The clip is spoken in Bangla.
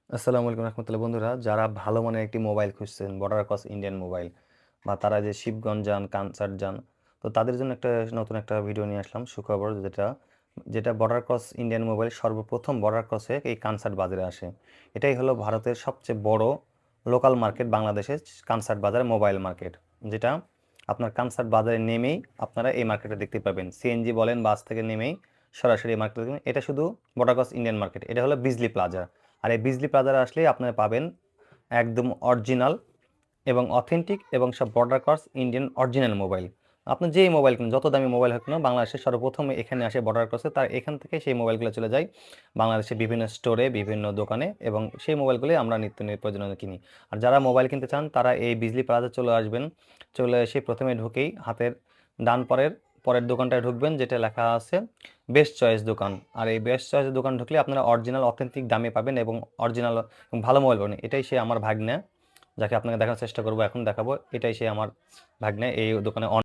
আসসালামু আলাইকুম রহমতুল্লাহ। বন্ধুরা, যারা ভালো মানের একটি মোবাইল খুঁজছেন, বর্ডার ক্রস ইন্ডিয়ান মোবাইল, বা তারা যে শিবগঞ্জ যান, কানসার্ট যান, তো তাদের জন্য নতুন একটা ভিডিও নিয়ে আসলাম। সুখবর, যেটা যেটা বর্ডার ক্রস ইন্ডিয়ান মোবাইল সর্বপ্রথম বর্ডার ক্রসে এই কানসার্ট বাজারে আসে। এটাই হলো ভারতের সবচেয়ে বড় লোকাল মার্কেট, বাংলাদেশের কানসার্ট বাজার মোবাইল মার্কেট। যেটা আপনার কানসার্ট বাজারে নেমেই আপনারা এই মার্কেটে দেখতে পাবেন। সিএনজি বলেন, বাস থেকে নেমেই সরাসরি এই মার্কেটে দেখবেন। এটা শুধু বর্ডার ক্রস ইন্ডিয়ান মার্কেট, এটা হলো বিজলি প্লাজা। আর এই বিজলি প্লাজারে আসলেই আপনারা পাবেন একদম অরিজিনাল এবং অথেন্টিক এবং সব border cross Indian original mobile. আপনি যেই মোবাইল কিনুন, যত দামি মোবাইল হোক না, বাংলাদেশের সর্বপ্রথম এখানে আসে বর্ডার ক্রসে। তার এখান থেকে সেই মোবাইলগুলো চলে যায় বাংলাদেশের বিভিন্ন স্টোরে, বিভিন্ন দোকানে, এবং সেই মোবাইলগুলোই আমরা নিত্য প্রয়োজনীয় কিনি। আর যারা মোবাইল কিনতে চান তারা এই বিজলি প্লাজা চলে আসবেন। চলে এসে প্রথমে ঢুকেই হাতের ডান পরের পরের দোকানটায় ঢুকবেন, যেটা লেখা আছে বেস্ট চয়েস দোকান। আর এই বেস্ট চয়েস দোকান ঢুকলে আপনারা অরিজিনাল অথেন্টিক দামে পাবেন এবং অরিজিনাল এবং ভালো মোবাইল পাবেন। এটাই সে আমার ভাগ্নে, যাকে আপনাকে দেখার চেষ্টা করবো, এখন দেখাবো। এটাই সে আমার ভাগ্নে, এই দোকানে